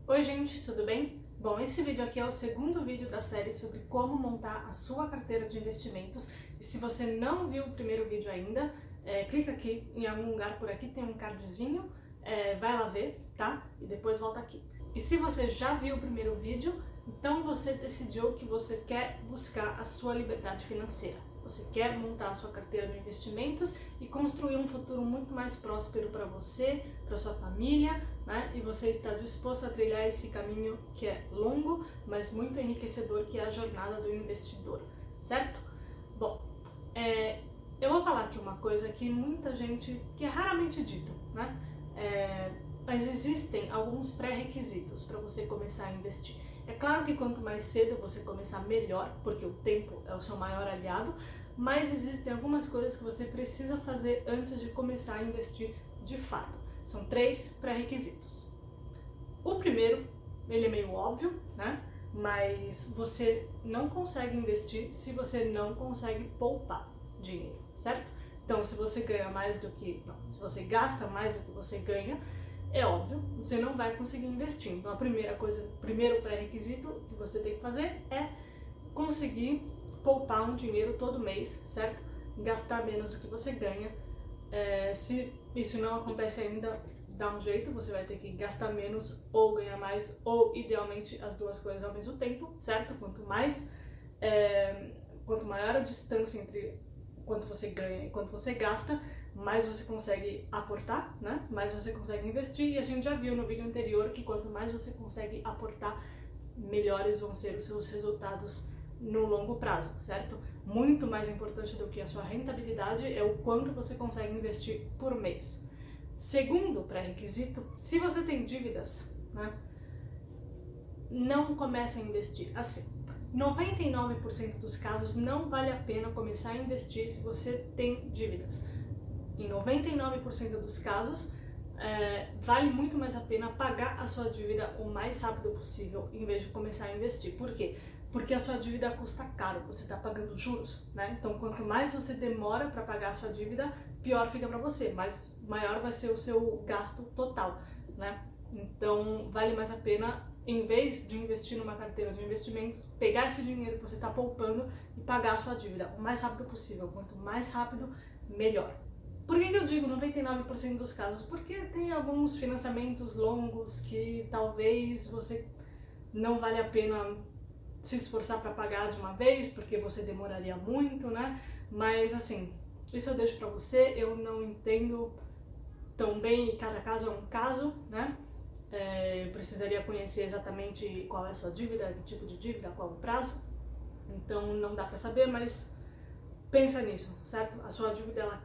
Oi gente, tudo bem? Bom, esse vídeo aqui é o segundo vídeo da série sobre como montar a sua carteira de investimentos. E se você não viu o primeiro vídeo ainda, clica aqui em algum lugar por aqui, tem um cardzinho, vai lá ver, tá? E depois volta aqui. E se você já viu o primeiro vídeo, então você decidiu que você quer buscar a sua liberdade financeira. Você quer montar a sua carteira de investimentos e construir um futuro muito mais próspero para você, para sua família, né? E você está disposto a trilhar esse caminho que é longo, mas muito enriquecedor, que é a jornada do investidor, certo? Bom, eu vou falar aqui uma coisa que muita gente, que é raramente dito, né? Mas existem alguns pré-requisitos para você começar a investir. É claro que quanto mais cedo você começar, melhor, porque o tempo é o seu maior aliado, mas existem algumas coisas que você precisa fazer antes de começar a investir de fato. São 3 pré-requisitos. O primeiro, ele é meio óbvio, né? Mas você não consegue investir se você não consegue poupar dinheiro, certo? Então, se você ganha mais do que... Não, se você gasta mais do que você ganha, é óbvio, você não vai conseguir investir. Então, a primeira coisa, o primeiro pré-requisito que você tem que fazer é conseguir poupar um dinheiro todo mês, certo? Gastar menos do que você ganha. Se isso não acontece ainda, dá um jeito, você vai ter que gastar menos ou ganhar mais, ou idealmente as duas coisas ao mesmo tempo, certo? Quanto maior a distância entre quanto você ganha e quanto você gasta, mais você consegue aportar, né? Mais você consegue investir, e a gente já viu no vídeo anterior que quanto mais você consegue aportar, melhores vão ser os seus resultados no longo prazo, certo? Muito mais importante do que a sua rentabilidade é o quanto você consegue investir por mês. Segundo pré-requisito, se você tem dívidas, né, não comece a investir assim. 99% dos casos não vale a pena começar a investir se você tem dívidas. Em 99% dos casos, vale muito mais a pena pagar a sua dívida o mais rápido possível em vez de começar a investir. Por quê? Porque a sua dívida custa caro, você está pagando juros, né? Então, quanto mais você demora para pagar a sua dívida, pior fica para você, mas maior vai ser o seu gasto total, né? Então, vale mais a pena, em vez de investir numa carteira de investimentos, pegar esse dinheiro que você está poupando e pagar a sua dívida o mais rápido possível. Quanto mais rápido, melhor. Por que eu digo 99% dos casos? Porque tem alguns financiamentos longos que talvez você não vale a pena se esforçar para pagar de uma vez, porque você demoraria muito, né? Mas assim, isso eu deixo para você, eu não entendo tão bem, e cada caso é um caso, né? Eu precisaria conhecer exatamente qual é a sua dívida, que tipo de dívida, qual o prazo, então não dá para saber, mas pensa nisso, certo? A sua dívida ela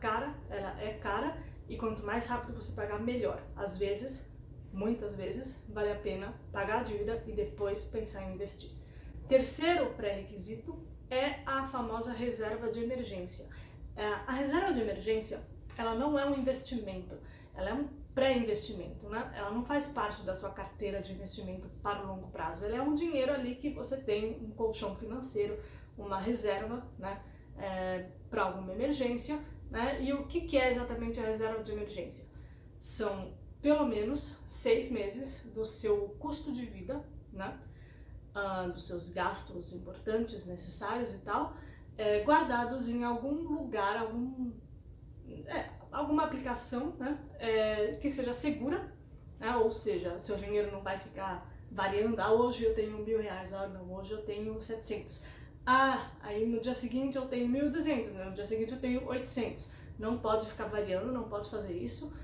é cara, e quanto mais rápido você pagar, melhor. Às vezes, muitas vezes, vale a pena pagar a dívida e depois pensar em investir. Terceiro pré-requisito é a famosa reserva de emergência. A reserva de emergência, ela não é um investimento, ela é um pré-investimento, né? Ela não faz parte da sua carteira de investimento para o longo prazo. Ela é um dinheiro ali que você tem, um colchão financeiro, uma reserva, né? Para alguma emergência, né? E o que é exatamente a reserva de emergência? São pelo menos 6 meses do seu custo de vida, né? Dos seus gastos importantes, necessários e tal, guardados em algum lugar, alguma aplicação, né? Que seja segura, né? Ou seja, seu dinheiro não vai ficar variando. Hoje eu tenho R$1.000, não, hoje eu tenho 700. Aí no dia seguinte eu tenho 1.200, né? No dia seguinte eu tenho 800. Não pode ficar variando, não pode fazer isso.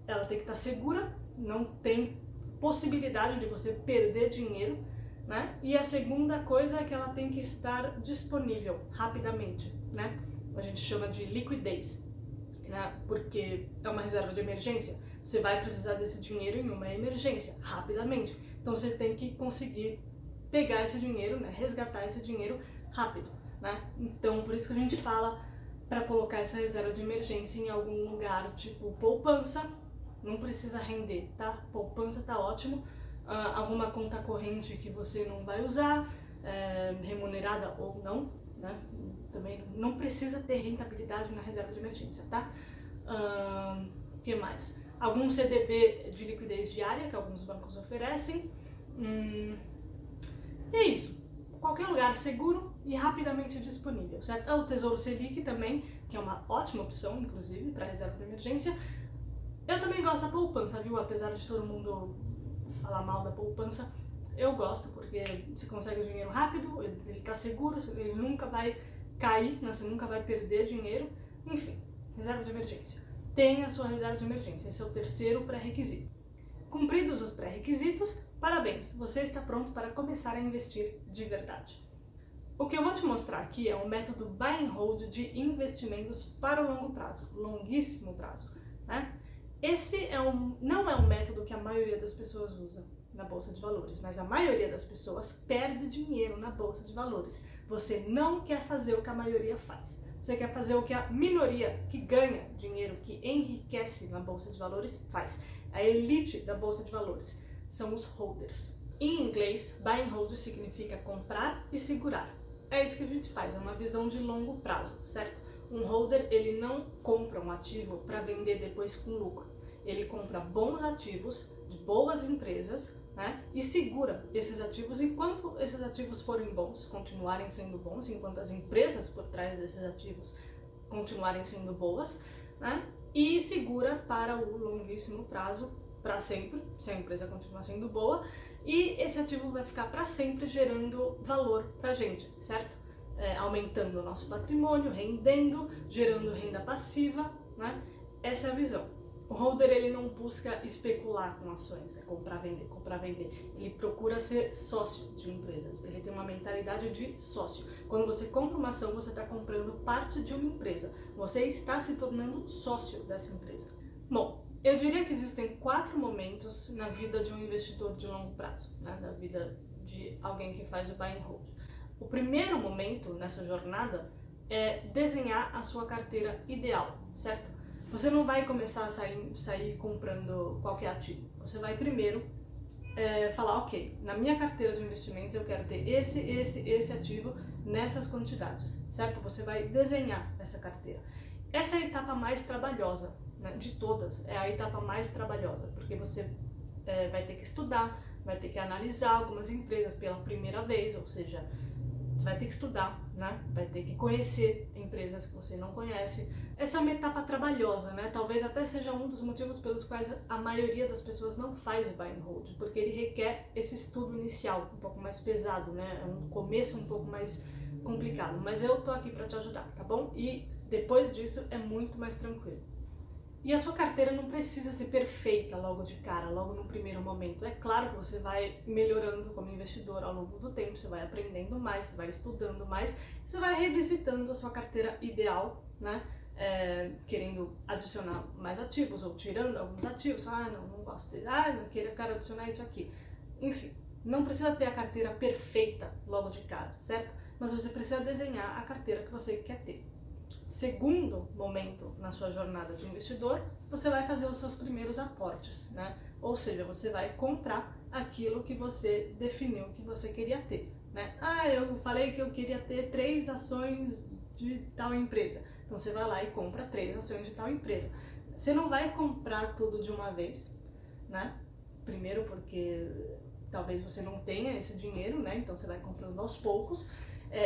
Ela tem que estar segura, não tem possibilidade de você perder dinheiro, né? E a segunda coisa é que ela tem que estar disponível rapidamente, né? A gente chama de liquidez, né? Porque é uma reserva de emergência. Você vai precisar desse dinheiro em uma emergência, rapidamente. Então você tem que conseguir pegar esse dinheiro, né? Resgatar esse dinheiro rápido, né? Então por isso que a gente fala para colocar essa reserva de emergência em algum lugar, tipo poupança. Não precisa render, tá? Poupança tá ótimo. Alguma conta corrente que você não vai usar, remunerada ou não, né? Também não precisa ter rentabilidade na reserva de emergência, tá? Que mais? algum CDB de liquidez diária que alguns bancos oferecem. E é isso. Qualquer lugar seguro e rapidamente disponível, certo? O Tesouro Selic também, que é uma ótima opção, inclusive, para reserva de emergência. Eu também gosto da poupança, viu? Apesar de todo mundo falar mal da poupança, eu gosto porque você consegue o dinheiro rápido, ele está seguro, ele nunca vai cair, né? Você nunca vai perder dinheiro. Enfim, reserva de emergência. Tenha a sua reserva de emergência, esse é o terceiro pré-requisito. Cumpridos os pré-requisitos, parabéns, você está pronto para começar a investir de verdade. O que eu vou te mostrar aqui é um método buy and hold de investimentos para o longo prazo, longuíssimo prazo, né? Esse não é um método que a maioria das pessoas usa na Bolsa de Valores, mas a maioria das pessoas perde dinheiro na Bolsa de Valores. Você não quer fazer o que a maioria faz. Você quer fazer o que a minoria que ganha dinheiro, que enriquece na Bolsa de Valores, faz. A elite da Bolsa de Valores são os holders. Em inglês, buy and hold significa comprar e segurar. É isso que a gente faz, é uma visão de longo prazo, certo? Um holder, ele não compra um ativo para vender depois com lucro. Ele compra bons ativos de boas empresas, né? E segura esses ativos enquanto esses ativos forem bons, continuarem sendo bons, enquanto as empresas por trás desses ativos continuarem sendo boas, né? E segura para o longuíssimo prazo, para sempre, se a empresa continuar sendo boa, e esse ativo vai ficar para sempre gerando valor para a gente, certo? Aumentando o nosso patrimônio, rendendo, gerando renda passiva, né? Essa é a visão. O holder, ele não busca especular com ações, comprar, vender. Ele procura ser sócio de empresas, ele tem uma mentalidade de sócio. Quando você compra uma ação, você está comprando parte de uma empresa, você está se tornando sócio dessa empresa. Bom, eu diria que existem 4 momentos na vida de um investidor de longo prazo, né? Na vida de alguém que faz o buy and hold. O primeiro momento nessa jornada é desenhar a sua carteira ideal, certo? Você não vai começar a sair comprando qualquer ativo. Você vai primeiro falar, ok, na minha carteira de investimentos eu quero ter esse ativo nessas quantidades, certo? Você vai desenhar essa carteira. Essa é a etapa mais trabalhosa, né? De todas, é a etapa mais trabalhosa, porque você vai ter que estudar, vai ter que analisar algumas empresas pela primeira vez, ou seja, você vai ter que estudar, né? Vai ter que conhecer empresas que você não conhece. Essa é uma etapa trabalhosa, né? Talvez até seja um dos motivos pelos quais a maioria das pessoas não faz o buy and hold, porque ele requer esse estudo inicial um pouco mais pesado, né? É um começo um pouco mais complicado, mas eu tô aqui para te ajudar, tá bom? E depois disso é muito mais tranquilo. E a sua carteira não precisa ser perfeita logo de cara, logo no primeiro momento. É claro que você vai melhorando como investidor ao longo do tempo, você vai aprendendo mais, você vai estudando mais, você vai revisitando a sua carteira ideal, né? Querendo adicionar mais ativos ou tirando alguns ativos. Não gosto dele, não quero adicionar isso aqui. Enfim, não precisa ter a carteira perfeita logo de cara, certo? Mas você precisa desenhar a carteira que você quer ter. Segundo momento na sua jornada de investidor, você vai fazer os seus primeiros aportes, né? Ou seja, você vai comprar aquilo que você definiu que você queria ter, né? Eu falei que eu queria ter 3 ações de tal empresa. Então você vai lá e compra 3 ações de tal empresa. Você não vai comprar tudo de uma vez, né? Primeiro porque talvez você não tenha esse dinheiro, né? Então você vai comprando aos poucos.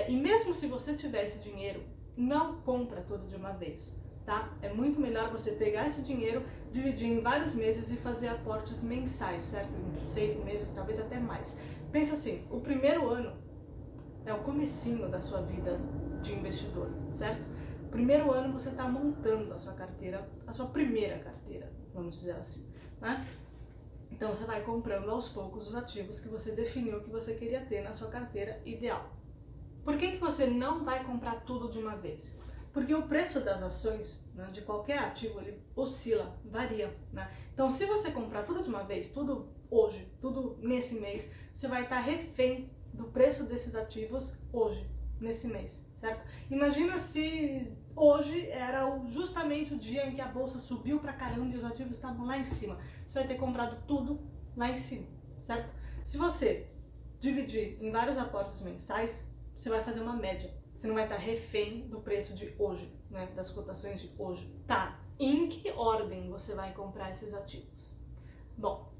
E mesmo se você tiver esse dinheiro, não compra tudo de uma vez, tá? É muito melhor você pegar esse dinheiro, dividir em vários meses e fazer aportes mensais, certo? Em 6 meses, talvez até mais. Pensa assim, o primeiro ano é o comecinho da sua vida de investidor, certo? O primeiro ano você está montando a sua carteira, a sua primeira carteira, vamos dizer assim, né? Então você vai comprando aos poucos os ativos que você definiu que você queria ter na sua carteira ideal. Por que você não vai comprar tudo de uma vez? Porque o preço das ações, né, de qualquer ativo, ele oscila, varia, né? Então, se você comprar tudo de uma vez, tudo hoje, tudo nesse mês, você vai estar refém do preço desses ativos hoje, nesse mês, certo? Imagina se hoje era justamente o dia em que a bolsa subiu pra caramba e os ativos estavam lá em cima. Você vai ter comprado tudo lá em cima, certo? Se você dividir em vários aportes mensais, você vai fazer uma média. Você não vai estar refém do preço de hoje, né? Das cotações de hoje. Tá, em que ordem você vai comprar esses ativos. Bom,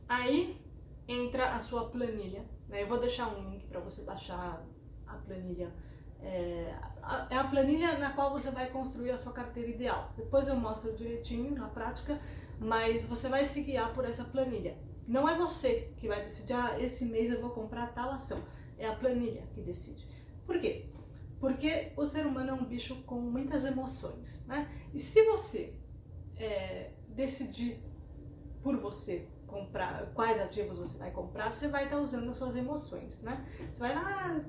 aí entra a sua planilha, né? Eu vou deixar um link para você baixar a planilha. É a planilha na qual você vai construir a sua carteira ideal. Depois eu mostro direitinho na prática, mas você vai se guiar por essa planilha. Não é você que vai decidir, esse mês eu vou comprar tal ação. É a planilha que decide. Por quê? Porque o ser humano é um bicho com muitas emoções, né? E se você decidir por você comprar, quais ativos você vai comprar, você vai estar usando as suas emoções, né? Você vai,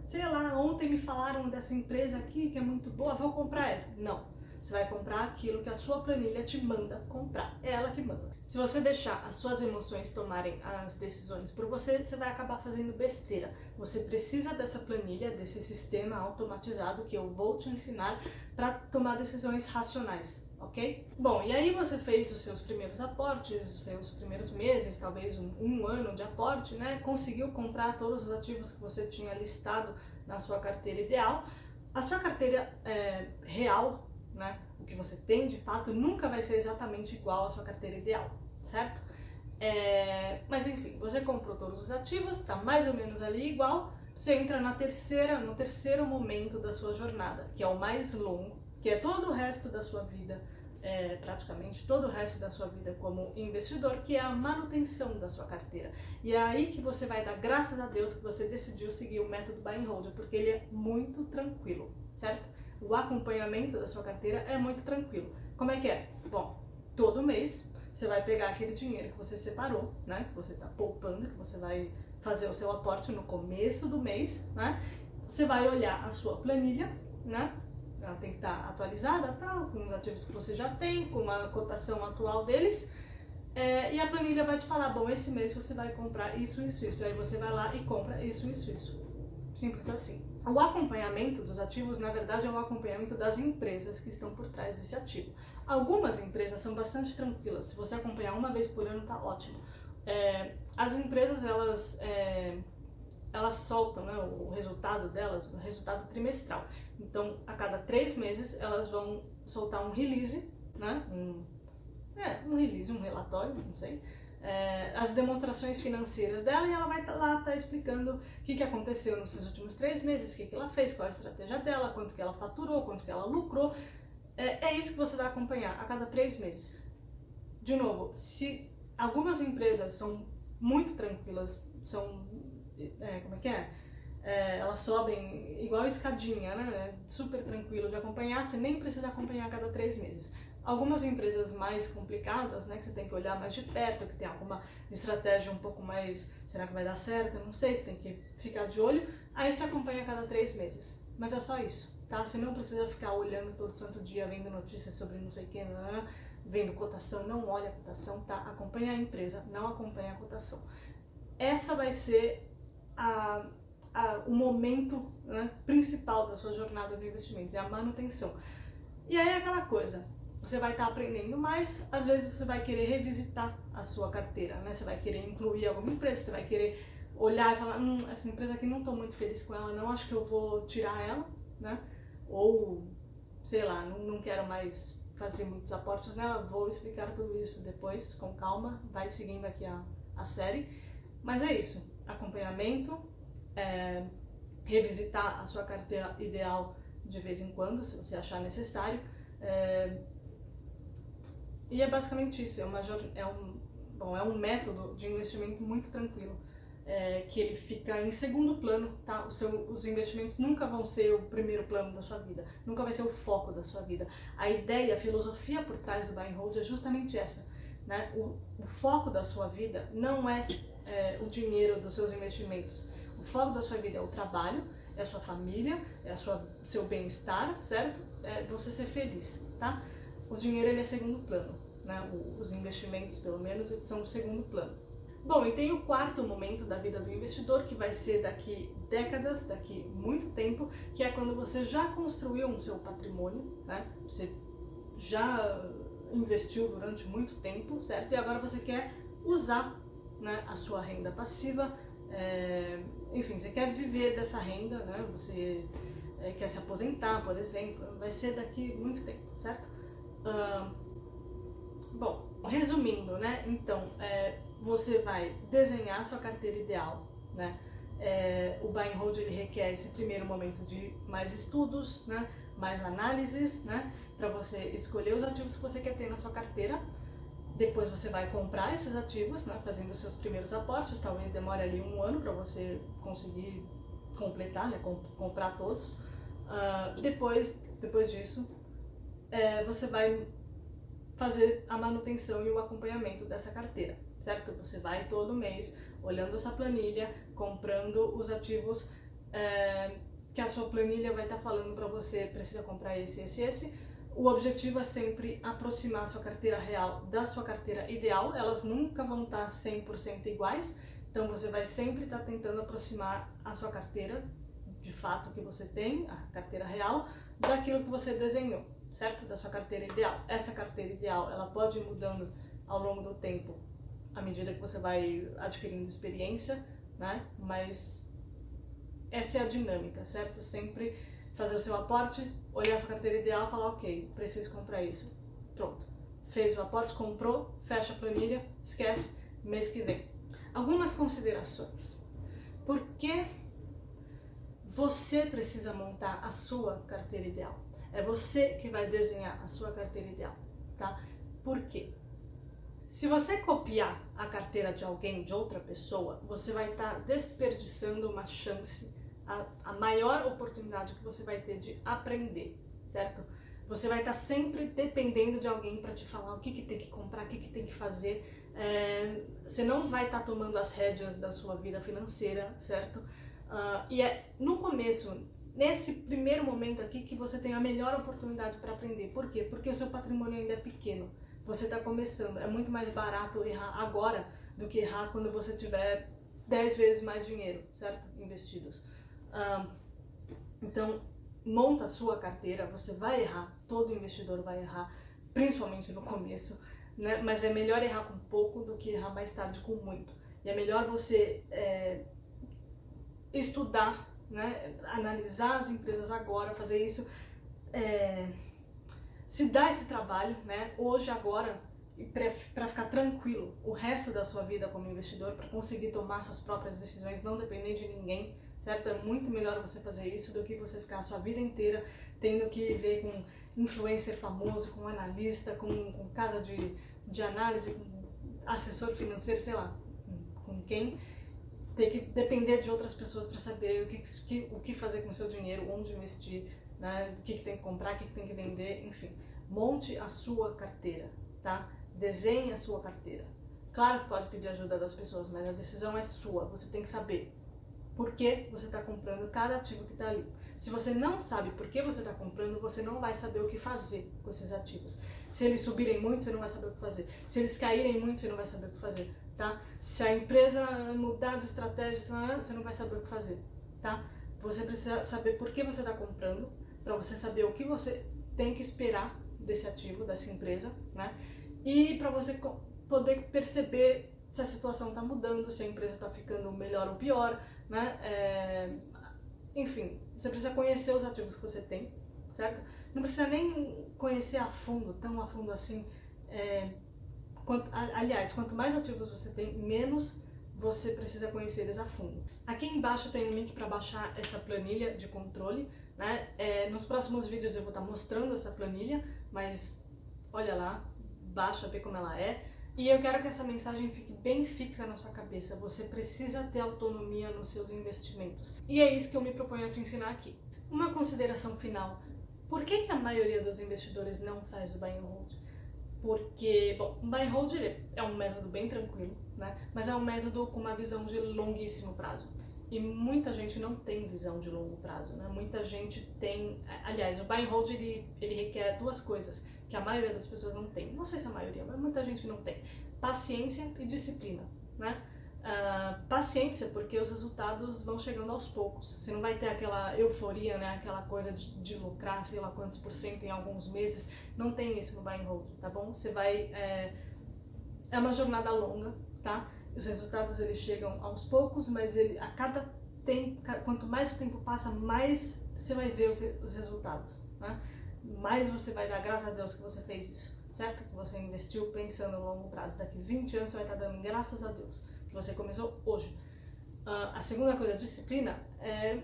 sei lá, ontem me falaram dessa empresa aqui que é muito boa, vou comprar essa. Não. Você vai comprar aquilo que a sua planilha te manda comprar. É ela que manda. Se você deixar as suas emoções tomarem as decisões por você, você vai acabar fazendo besteira. Você precisa dessa planilha, desse sistema automatizado que eu vou te ensinar para tomar decisões racionais, ok? Bom, e aí você fez os seus primeiros aportes, os seus primeiros meses, talvez um ano de aporte, né? Conseguiu comprar todos os ativos que você tinha listado na sua carteira ideal. A sua carteira real, né, o que você tem de fato nunca vai ser exatamente igual à sua carteira ideal, certo? Mas enfim, você comprou todos os ativos, está mais ou menos ali igual, você entra no terceiro momento da sua jornada, que é o mais longo, que é todo o resto da sua vida, praticamente todo o resto da sua vida como investidor, que é a manutenção da sua carteira. E é aí que você vai dar graças a Deus que você decidiu seguir o método Buy and Hold, porque ele é muito tranquilo, certo? O acompanhamento da sua carteira é muito tranquilo. Como é que é? Bom, todo mês você vai pegar aquele dinheiro que você separou, né? Que você está poupando, que você vai fazer o seu aporte no começo do mês, né? Você vai olhar a sua planilha, né? Ela tem que estar atualizada, tal, com os ativos que você já tem, com a cotação atual deles. E a planilha vai te falar, bom, esse mês você vai comprar isso, isso, isso. Aí você vai lá e compra isso, isso, isso. Simples assim. O acompanhamento dos ativos, na verdade, é um acompanhamento das empresas que estão por trás desse ativo. Algumas empresas são bastante tranquilas. Se você acompanhar uma vez por ano, tá ótimo. As empresas, elas soltam, né, o resultado delas, o resultado trimestral. Então, a cada 3 meses, elas vão soltar um release, né, um release, um relatório, não sei, as demonstrações financeiras dela, e ela vai lá estar explicando o que aconteceu nos seus últimos 3 meses, o que ela fez, qual a estratégia dela, quanto que ela faturou, quanto que ela lucrou. É isso que você vai acompanhar a cada 3 meses. De novo, se algumas empresas são muito tranquilas, como é que é? Elas sobem igual escadinha, né? Super tranquilo de acompanhar, você nem precisa acompanhar a cada 3 meses. Algumas empresas mais complicadas, né, que você tem que olhar mais de perto, que tem alguma estratégia um pouco mais, será que vai dar certo? Eu não sei, você tem que ficar de olho, aí você acompanha a cada 3 meses. Mas é só isso, tá? Você não precisa ficar olhando todo santo dia, vendo notícias sobre não sei o que, vendo cotação, não olha a cotação, tá? Acompanha a empresa, não acompanha a cotação. Essa vai ser o momento, né, principal da sua jornada de investimentos, é a manutenção. E aí é aquela coisa, você vai estar aprendendo mais, às vezes você vai querer revisitar a sua carteira, né? Você vai querer incluir alguma empresa, você vai querer olhar e falar, essa empresa aqui não estou muito feliz com ela, não acho que eu vou tirar ela, né? Ou, sei lá, não quero mais fazer muitos aportes nela, vou explicar tudo isso depois, com calma, vai seguindo aqui a série. Mas é isso, acompanhamento, revisitar a sua carteira ideal de vez em quando, se você achar necessário. E é basicamente isso, é um método de investimento muito tranquilo, que ele fica em segundo plano, tá? Os investimentos nunca vão ser o primeiro plano da sua vida, nunca vai ser o foco da sua vida. A ideia, a filosofia por trás do Buy and Hold é justamente essa, né? O foco da sua vida não é o dinheiro dos seus investimentos, o foco da sua vida é o trabalho, é a sua família, é seu bem-estar, certo? É você ser feliz, tá? O dinheiro ele é segundo plano, né? Os investimentos, pelo menos, eles são o segundo plano. Bom, e tem o quarto momento da vida do investidor, que vai ser daqui décadas, daqui muito tempo, que é quando você já construiu o seu patrimônio, né? Você já investiu durante muito tempo, certo? E agora você quer usar, né, a sua renda passiva, enfim, você quer viver dessa renda, né? Você quer se aposentar, por exemplo, vai ser daqui muito tempo, certo? Bom, resumindo, né? Então, você vai desenhar a sua carteira ideal, né? O buy and hold ele requer esse primeiro momento de mais estudos, né? Mais análises, né? Para você escolher os ativos que você quer ter na sua carteira. Depois você vai comprar esses ativos, né? Fazendo os seus primeiros aportes. Talvez demore ali 1 ano para você conseguir completar, né? Comprar todos. Depois disso, você vai fazer a manutenção e o acompanhamento dessa carteira, certo? Você vai todo mês olhando essa planilha, comprando os ativos que a sua planilha vai estar falando para você, precisa comprar esse. O objetivo é sempre aproximar a sua carteira real da sua carteira ideal, elas nunca vão estar 100% iguais, então você vai sempre estar tentando aproximar a sua carteira, de fato que você tem, a carteira real, daquilo que você desenhou, certo? Da sua carteira ideal. Essa carteira ideal, ela pode ir mudando ao longo do tempo, à medida que você vai adquirindo experiência, né? Mas essa é a dinâmica, certo? Sempre fazer o seu aporte, olhar a sua carteira ideal e falar, ok, preciso comprar isso. Pronto. Fez o aporte, comprou, fecha a planilha, esquece, mês que vem. Algumas considerações. Por que você precisa montar a sua carteira ideal? É você que vai desenhar a sua carteira ideal, tá? Por quê? Se você copiar a carteira de alguém, de outra pessoa, você vai estar desperdiçando uma chance, a maior oportunidade que você vai ter de aprender, certo? Você vai estar sempre dependendo de alguém para te falar o que tem que comprar, o que tem que fazer. Você não vai estar tomando as rédeas da sua vida financeira, certo? E é no começo, nesse primeiro momento aqui, que você tem a melhor oportunidade para aprender. Por quê? Porque o seu patrimônio ainda é pequeno. Você está começando. É muito mais barato errar agora do que errar quando você tiver 10 vezes mais dinheiro, certo? Investidos. Então, monta a sua carteira. Você vai errar. Todo investidor vai errar, principalmente no começo, né? Mas é melhor errar com pouco do que errar mais tarde com muito. E é melhor você estudar, né? Analisar as empresas agora, fazer isso, se dá esse trabalho, né? Hoje, agora, para ficar tranquilo o resto da sua vida como investidor, para conseguir tomar suas próprias decisões, não depender de ninguém, certo? É muito melhor você fazer isso do que você ficar a sua vida inteira tendo que ver com influencer famoso, com analista, com casa de análise, com assessor financeiro, sei lá, com quem. Ter que depender de outras pessoas para saber o que fazer com o seu dinheiro, onde investir, né? O que tem que comprar, o que tem que vender, enfim. Monte a sua carteira, tá? Desenhe a sua carteira. Claro que pode pedir ajuda das pessoas, mas a decisão é sua. Você tem que saber por que você está comprando cada ativo que está ali. Se você não sabe por que você está comprando, você não vai saber o que fazer com esses ativos. Se eles subirem muito, você não vai saber o que fazer. Se eles caírem muito, você não vai saber o que fazer, tá? Se a empresa mudar de estratégia, você não vai saber o que fazer, tá? Você precisa saber por que você está comprando, para você saber o que você tem que esperar desse ativo, dessa empresa, né? E para você poder perceber se a situação está mudando, se a empresa está ficando melhor ou pior, né? Enfim, você precisa conhecer os ativos que você tem, certo? Não precisa nem conhecer a fundo, tão a fundo assim. Aliás, quanto mais ativos você tem, menos você precisa conhecer eles a fundo. Aqui embaixo tem um link para baixar essa planilha de controle, né? Nos próximos vídeos eu vou estar mostrando essa planilha, mas olha lá, baixa, vê como ela é. E eu quero que essa mensagem fique bem fixa na sua cabeça. Você precisa ter autonomia nos seus investimentos. E é isso que eu me proponho a te ensinar aqui. Uma consideração final. Por que a maioria dos investidores não faz o buy and hold? Porque, bom, o buy and hold é um método bem tranquilo, né? Mas é um método com uma visão de longuíssimo prazo. E muita gente não tem visão de longo prazo, né? Muita gente tem... Aliás, o buy and hold ele requer duas coisas que a maioria das pessoas não tem. Não sei se a maioria, mas muita gente não tem. Paciência e disciplina, né? Paciência, porque os resultados vão chegando aos poucos. Você não vai ter aquela euforia, né? Aquela coisa de lucrar, sei lá quantos % em alguns meses. Não tem isso no buy and hold, tá bom? Você vai... É uma jornada longa, tá? Os resultados eles chegam aos poucos, mas a cada tempo, quanto mais o tempo passa, mais você vai ver os resultados, né? Mais você vai dar graças a Deus que você fez isso, certo? Que você investiu pensando no longo prazo. Daqui 20 anos você vai estar dando graças a Deus que você começou hoje. A segunda coisa, a disciplina, é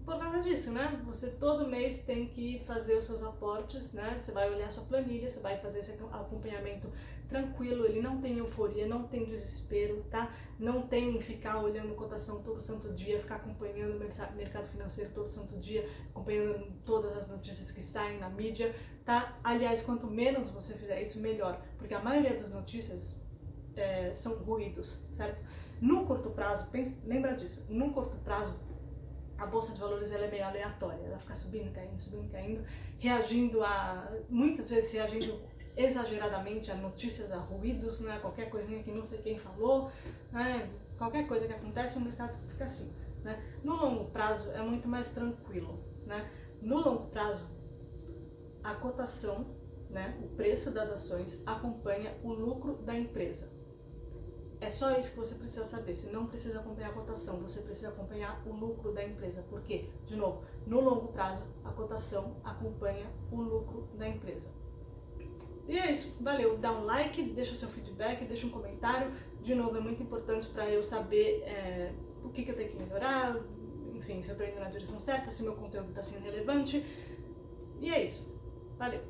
por causa disso, né? Você todo mês tem que fazer os seus aportes, né? Você vai olhar a sua planilha, você vai fazer esse acompanhamento tranquilo, ele não tem euforia, não tem desespero, tá? Não tem ficar olhando cotação todo santo dia, ficar acompanhando o mercado financeiro todo santo dia, acompanhando todas as notícias que saem na mídia, tá? Aliás, quanto menos você fizer isso, melhor, porque a maioria das notícias são ruídos, certo? No curto prazo, lembra disso, no curto prazo, a bolsa de valores ela é meio aleatória, ela fica subindo, caindo, muitas vezes reagindo exageradamente a notícias, a ruídos, né? Qualquer coisinha que não sei quem falou, né? Qualquer coisa que acontece, o mercado fica assim, né? No longo prazo é muito mais tranquilo, né? No longo prazo, a cotação, né? O preço das ações acompanha o lucro da empresa. É só isso que você precisa saber. Você não precisa acompanhar a cotação, você precisa acompanhar o lucro da empresa. Por quê? De novo, no longo prazo, a cotação acompanha o lucro da empresa. E é isso. Valeu. Dá um like, deixa o seu feedback, deixa um comentário. De novo, é muito importante para eu saber o que eu tenho que melhorar, enfim, se eu estou indo na direção certa, se meu conteúdo está sendo relevante. E é isso. Valeu.